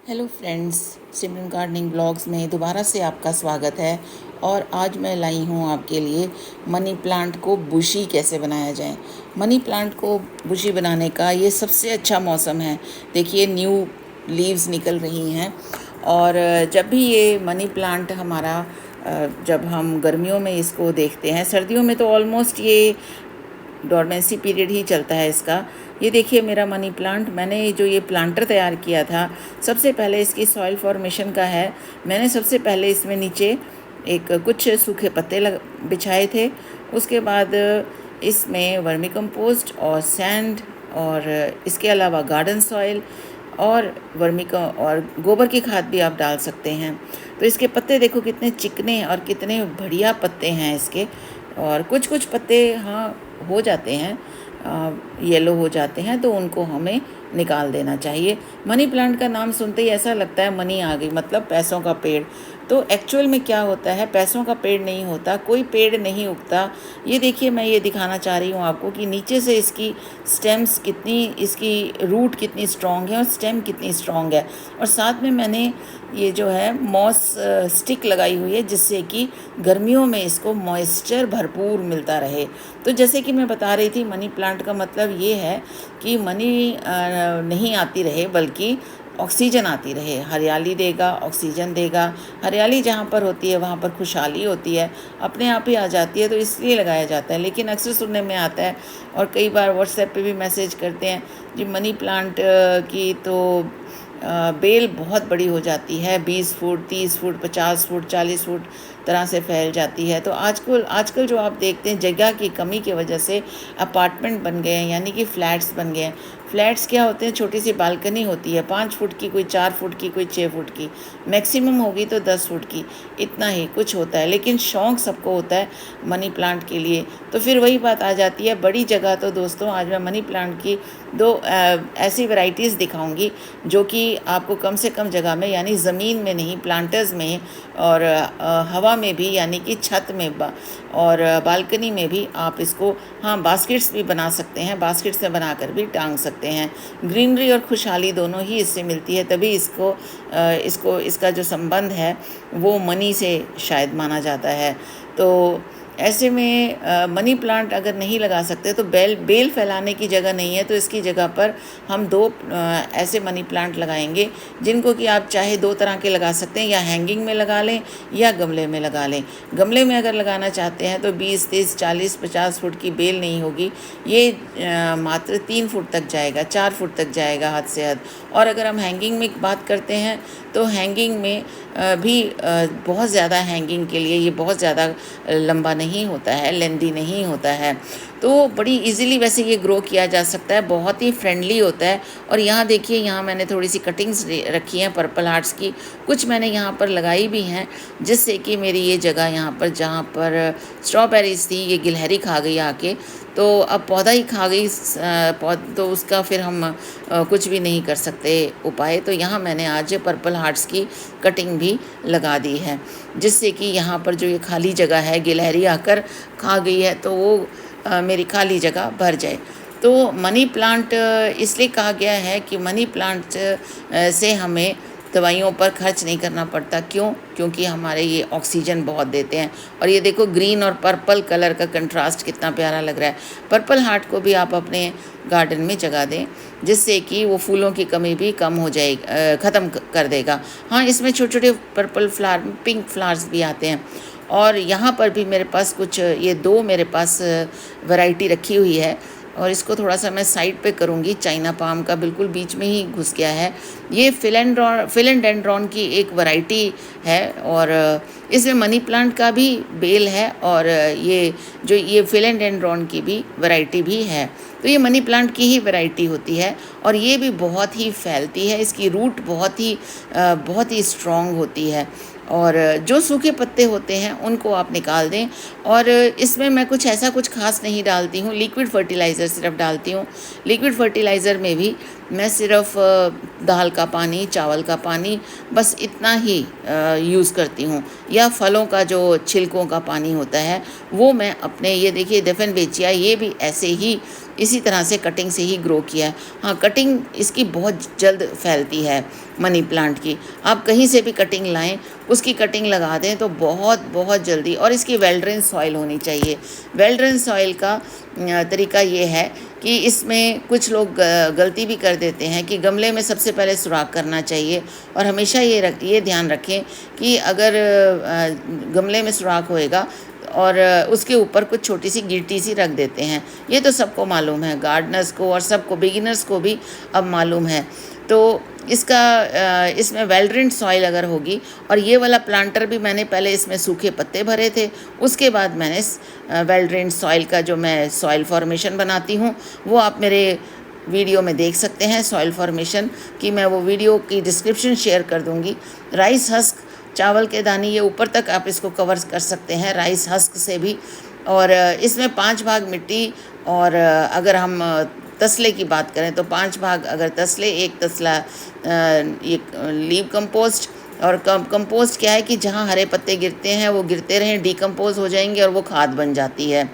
Hello friends, सिमरन gardening blogs में दोबारा से आपका स्वागत है। और आज मैं लाई हूँ आपके लिए मनी प्लांट को बुशी कैसे बनाया जाए। मनी प्लांट को बुशी बनाने का ये सबसे अच्छा मौसम है। देखिए, न्यू लीव्स निकल रही हैं। और जब भी ये मनी प्लांट हमारा जब हम गर्मियों में इसको देखते हैं, सर्दियों में तो ऑलमोस्ट ये डॉर्मेंसी पीरियड ही चलता है इसका। ये देखिए मेरा मनी प्लांट, मैंने जो ये प्लांटर तैयार किया था, सबसे पहले इसकी सॉइल फॉर्मेशन का है। मैंने सबसे पहले इसमें नीचे एक कुछ सूखे पत्ते बिछाए थे। उसके बाद इसमें वर्मी कंपोस्ट और सैंड और इसके अलावा गार्डन सॉइल और और गोबर की खाद भी आप डाल सकते हैं। तो इसके पत्ते देखो कितने चिकने और कितने बढ़िया पत्ते हैं इसके। और कुछ कुछ पत्ते हाँ हो जाते हैं, येलो हो जाते हैं, तो उनको हमें निकाल देना चाहिए। मनी प्लांट का नाम सुनते ही ऐसा लगता है मनी आ गई, मतलब पैसों का पेड़। तो एक्चुअल में क्या होता है, पैसों का पेड़ नहीं होता, कोई पेड़ नहीं उगता। ये देखिए, मैं ये दिखाना चाह रही हूँ आपको कि नीचे से इसकी स्टेम्स कितनी, इसकी रूट कितनी स्ट्रॉन्ग है और स्टेम कितनी स्ट्रॉन्ग है। और साथ में मैंने ये जो है मॉस स्टिक लगाई हुई है, जिससे कि गर्मियों में इसको मॉइस्चर भरपूर मिलता रहे। तो जैसे कि मैं बता रही थी, मनी प्लांट का मतलब ये है कि मनी नहीं आती रहे, बल्कि ऑक्सीजन आती रहे। हरियाली देगा, ऑक्सीजन देगा। हरियाली जहाँ पर होती है वहाँ पर खुशहाली होती है, अपने आप ही आ जाती है। तो इसलिए लगाया जाता है। लेकिन अक्सर सुनने में आता है और कई बार व्हाट्सएप पे भी मैसेज करते हैं जी, मनी प्लांट की तो बेल बहुत बड़ी हो जाती है, 20 फुट, 30 फुट, 50 फुट, 40 फुट तरह से फैल जाती है। तो आजकल जो आप देखते हैं, जगह की कमी की वजह से अपार्टमेंट बन गए हैं, यानी कि फ्लैट्स बन गए हैं। फ्लैट्स क्या होते हैं, छोटी सी बालकनी होती है, 5 फुट की, कोई 4 फुट की, कोई 6 फुट की, मैक्सिमम होगी तो 10 फुट की, इतना ही कुछ होता है। लेकिन शौक़ सबको होता है मनी प्लांट के लिए। तो फिर वही बात आ जाती है, बड़ी जगह। तो दोस्तों, आज मैं मनी प्लांट की दो ऐसी वैरायटीज़ दिखाऊंगी जो कि आपको कम से कम जगह में, यानी ज़मीन में नहीं, प्लांटर्स में और हवा में भी, यानी कि छत में और बालकनी में भी आप इसको, हाँ, बास्केट्स भी बना सकते हैं, बास्केट्स में बनाकर भी टांग सकते हैं। ग्रीनरी और खुशहाली दोनों ही इससे मिलती है, तभी इसका जो संबंध है वो मनी से शायद माना जाता है। तो ऐसे में मनी प्लांट अगर नहीं लगा सकते तो बेल फैलाने की जगह नहीं है, तो इसकी जगह पर हम दो ऐसे मनी प्लांट लगाएंगे, जिनको कि आप चाहे दो तरह के लगा सकते हैं, या हैंगिंग में लगा लें या गमले में लगा लें। गमले में अगर लगाना चाहते हैं तो 20, 30, 40, 50 फुट की बेल नहीं होगी, ये मात्र 3 फुट तक जाएगा, 4 फुट तक जाएगा हद से हद। और अगर हम हैंगिंग में बात करते हैं तो हैंगिंग में भी बहुत ज़्यादा, हैंगिंग के लिए ये बहुत ज़्यादा लंबा नहीं होता है, लेंदी नहीं होता है। तो बड़ी इजीली वैसे ये ग्रो किया जा सकता है, बहुत ही फ्रेंडली होता है। और यहाँ देखिए, यहाँ मैंने थोड़ी सी कटिंग्स रखी हैं पर्पल हार्ट्स की, कुछ मैंने यहाँ पर लगाई भी हैं, जिससे कि मेरी ये जगह यहाँ पर, जहाँ पर स्ट्रॉबेरीज थी, ये गिलहरी खा गई आके, तो अब पौधा ही खा गई, तो उसका फिर हम कुछ भी नहीं कर सकते उपाय। तो यहाँ मैंने आज पर्पल हार्ट्स की कटिंग भी लगा दी है, जिससे कि यहाँ पर जो ये खाली जगह है, गिलहरी आकर खा गई है, तो वो मेरी खाली जगह भर जाए। तो मनी प्लांट इसलिए कहा गया है कि मनी प्लांट से हमें दवाइयों पर खर्च नहीं करना पड़ता। क्यों? क्योंकि हमारे ये ऑक्सीजन बहुत देते हैं। और ये देखो, ग्रीन और पर्पल कलर का कंट्रास्ट कितना प्यारा लग रहा है। पर्पल हार्ट को भी आप अपने गार्डन में जगा दें, जिससे कि वो फूलों की कमी भी कम हो जाएगी, ख़त्म कर देगा। हाँ, इसमें छोटे छोटे पर्पल फ्लावर, पिंक फ्लावर्स भी आते हैं। और यहाँ पर भी मेरे पास कुछ, ये दो मेरे पास वैरायटी रखी हुई है। और इसको थोड़ा सा मैं साइड पे करूँगी, चाइना पाम का बिल्कुल बीच में ही घुस गया है। ये फिलेंडेंड्रॉन की एक वैरायटी है, और इसमें मनी प्लांट का भी बेल है, और ये फिलेंडेंड्रॉन की भी वैरायटी भी है। तो ये मनी प्लांट की ही वैरायटी होती है, और ये भी बहुत ही फैलती है। इसकी रूट बहुत ही स्ट्रॉन्ग होती है। और जो सूखे पत्ते होते हैं उनको आप निकाल दें। और इसमें मैं कुछ खास नहीं डालती हूँ, लिक्विड फर्टिलाइज़र सिर्फ डालती हूँ। लिक्विड फर्टिलाइज़र में भी मैं सिर्फ दाल का पानी, चावल का पानी, बस इतना ही यूज़ करती हूँ। या फलों का जो छिलकों का पानी होता है वो मैं अपने, ये देखिए डेफिनबेचिया, ये भी ऐसे ही इसी तरह से कटिंग से ही ग्रो किया है। हाँ, कटिंग इसकी बहुत जल्द फैलती है मनी प्लांट की। आप कहीं से भी कटिंग लाएं, उसकी कटिंग लगा दें तो बहुत बहुत जल्दी। और इसकी वेल ड्रेन सॉइल होनी चाहिए। वेल ड्रेन सॉइल का तरीका ये है कि इसमें कुछ लोग गलती भी कर देते हैं कि गमले में सबसे पहले सुराख करना चाहिए। और हमेशा ये ध्यान रखें कि अगर गमले में सुराख होएगा और उसके ऊपर कुछ छोटी सी गिट्टी सी रख देते हैं। ये तो सबको मालूम है, गार्डनर्स को और सबको, बिगिनर्स को भी अब मालूम है। तो इसमें वेल ड्रेन्ड सॉइल अगर होगी, और ये वाला प्लांटर भी मैंने पहले इसमें सूखे पत्ते भरे थे, उसके बाद मैंने वेल ड्रेन्ड सॉइल का जो मैं सॉइल फॉर्मेशन बनाती हूँ वो आप मेरे वीडियो में देख सकते हैं। सॉइल फॉर्मेशन की मैं वो वीडियो की डिस्क्रिप्शन शेयर कर दूँगी। राइस हस्क, चावल के दाने, ये ऊपर तक आप इसको कवर कर सकते हैं राइस हस्क से भी। और इसमें 5 भाग मिट्टी, और अगर हम तसले की बात करें तो 5 भाग अगर तसले, 1 तसला ये लीव कंपोस्ट। और कंपोस्ट क्या है कि जहाँ हरे पत्ते गिरते हैं वो गिरते रहें, डिकम्पोज हो जाएंगे और वो खाद बन जाती है।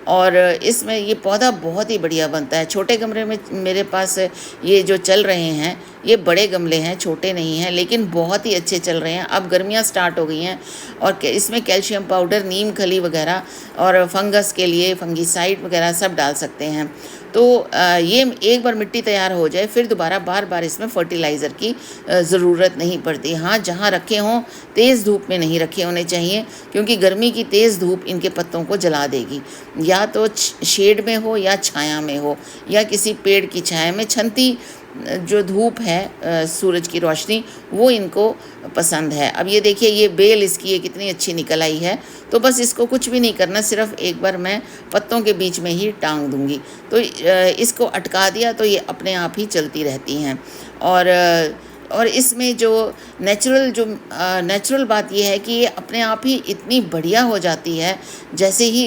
और इसमें ये पौधा बहुत ही बढ़िया बनता है। छोटे गमले में मेरे पास ये जो चल रहे हैं, ये बड़े गमले हैं, छोटे नहीं हैं, लेकिन बहुत ही अच्छे चल रहे हैं। अब गर्मियाँ स्टार्ट हो गई हैं और इसमें कैल्शियम पाउडर, नीम खली वगैरह और फंगस के लिए फंगीसाइड वगैरह सब डाल सकते हैं। तो ये एक बार मिट्टी तैयार हो जाए फिर दोबारा बार बार इसमें फर्टिलाइज़र की ज़रूरत नहीं पड़ती। हाँ, जहाँ रखे हों तेज़ धूप में नहीं रखे होने चाहिए, क्योंकि गर्मी की तेज़ धूप इनके पत्तों को जला देगी। या तो शेड में हो या छाया में हो, या किसी पेड़ की छाया में। छंती जो धूप है, सूरज की रोशनी, वो इनको पसंद है। अब ये देखिए, ये बेल इसकी ये कितनी अच्छी निकल आई है। तो बस इसको कुछ भी नहीं करना, सिर्फ एक बार मैं पत्तों के बीच में ही टांग दूंगी। तो इसको अटका दिया तो ये अपने आप ही चलती रहती हैं। और इसमें जो नेचुरल बात ये है कि ये अपने आप ही इतनी बढ़िया हो जाती है जैसे ही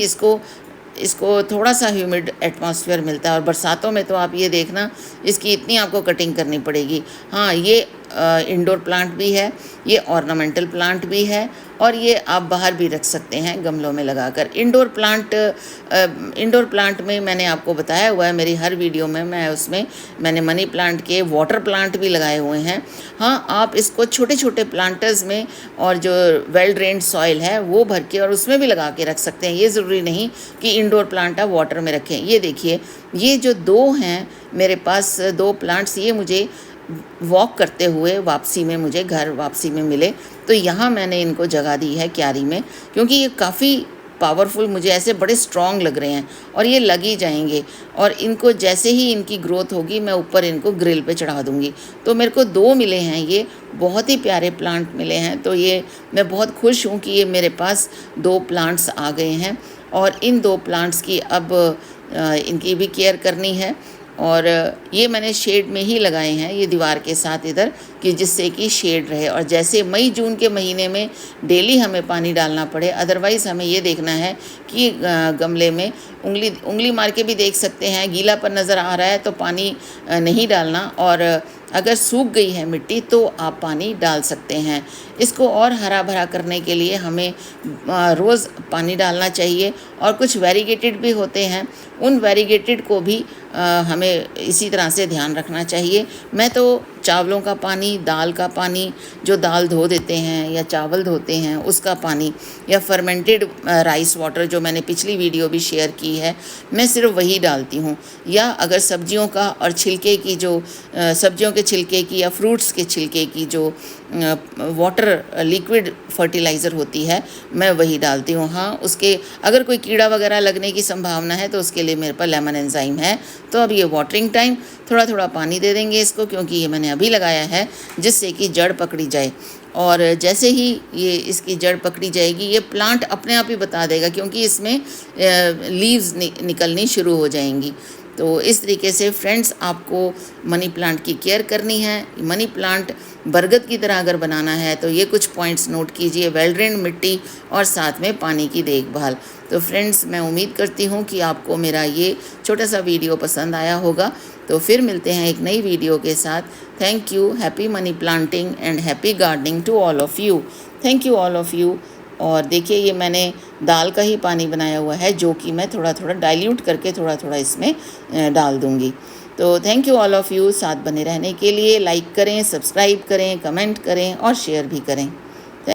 इसको थोड़ा सा ह्यूमिड एटमॉस्फेयर मिलता है। और बरसातों में तो आप ये देखना, इसकी इतनी आपको कटिंग करनी पड़ेगी। हाँ, ये इंडोर प्लांट भी है, ये ऑर्नामेंटल प्लांट भी है, और ये आप बाहर भी रख सकते हैं गमलों में लगाकर। इंडोर प्लांट में मैंने आपको बताया हुआ है मेरी हर वीडियो में, मैंने मनी प्लांट के वाटर प्लांट भी लगाए हुए हैं। हाँ, आप इसको छोटे छोटे प्लांटर्स में और जो वेल ड्रेन्ड सॉइल है वो भर के और उसमें भी लगा के रख सकते हैं। ये ज़रूरी नहीं कि इंडोर प्लांट आप वाटर में रखें। ये देखिए, ये जो 2 हैं मेरे पास, 2 प्लांट्स, ये मुझे वॉक करते हुए मुझे घर वापसी में मिले। तो यहाँ मैंने इनको जगह दी है क्यारी में, क्योंकि ये काफ़ी पावरफुल, मुझे ऐसे बड़े स्ट्रॉन्ग लग रहे हैं और ये लग ही जाएंगे। और इनको जैसे ही इनकी ग्रोथ होगी मैं ऊपर इनको ग्रिल पे चढ़ा दूँगी। तो मेरे को 2 मिले हैं, ये बहुत ही प्यारे प्लांट मिले हैं। तो ये मैं बहुत खुश हूँ कि ये मेरे पास 2 प्लांट्स आ गए हैं। और इन 2 प्लांट्स की अब इनकी भी केयर करनी है। और ये मैंने शेड में ही लगाए हैं, ये दीवार के साथ इधर, कि जिससे कि शेड रहे। और जैसे मई जून के महीने में डेली हमें पानी डालना पड़े, अदरवाइज़ हमें ये देखना है कि गमले में उंगली मार के भी देख सकते हैं, गीलापन नज़र आ रहा है तो पानी नहीं डालना। और अगर सूख गई है मिट्टी तो आप पानी डाल सकते हैं। इसको और हरा भरा करने के लिए हमें रोज़ पानी डालना चाहिए। और कुछ वेरीगेटेड भी होते हैं, उन वेरीगेटेड को भी हमें इसी तरह से ध्यान रखना चाहिए। मैं तो चावलों का पानी, दाल का पानी, जो दाल धो देते हैं या चावल धोते हैं उसका पानी, या फर्मेंटेड राइस वाटर जो मैंने पिछली वीडियो भी शेयर की है, मैं सिर्फ वही डालती हूँ। या अगर सब्जियों का और छिलके की जो सब्जियों के छिलके की या फ्रूट्स के छिलके की जो वाटर लिक्विड फर्टिलाइज़र होती है, मैं वही डालती हूँ। हाँ, उसके अगर कोई कीड़ा वगैरह लगने की संभावना है तो उसके लिए मेरे पास लेमन एंजाइम है। तो अब ये वाटरिंग टाइम, थोड़ा थोड़ा पानी दे देंगे इसको, क्योंकि ये मैंने अभी लगाया है, जिससे कि जड़ पकड़ी जाए। और जैसे ही ये इसकी जड़ पकड़ी जाएगी, ये प्लांट अपने आप ही बता देगा, क्योंकि इसमें लीव्स निकलनी शुरू हो जाएंगी। तो इस तरीके से फ्रेंड्स, आपको मनी प्लांट की केयर करनी है। मनी प्लांट बरगद की तरह अगर बनाना है तो ये कुछ पॉइंट्स नोट कीजिए: वेल ड्रेन्ड मिट्टी और साथ में पानी की देखभाल। तो फ्रेंड्स, मैं उम्मीद करती हूँ कि आपको मेरा ये छोटा सा वीडियो पसंद आया होगा। तो फिर मिलते हैं एक नई वीडियो के साथ। Thank you, happy money planting and happy gardening to all of you. Thank you all of you. और देखिए ये मैंने दाल का ही पानी बनाया हुआ है, जो कि मैं थोड़ा थोड़ा डाइल्यूट करके थोड़ा थोड़ा इसमें डाल दूँगी। तो thank you all of you, साथ बने रहने के लिए। लाइक करें, सब्सक्राइब करें, कमेंट करें और शेयर भी करें।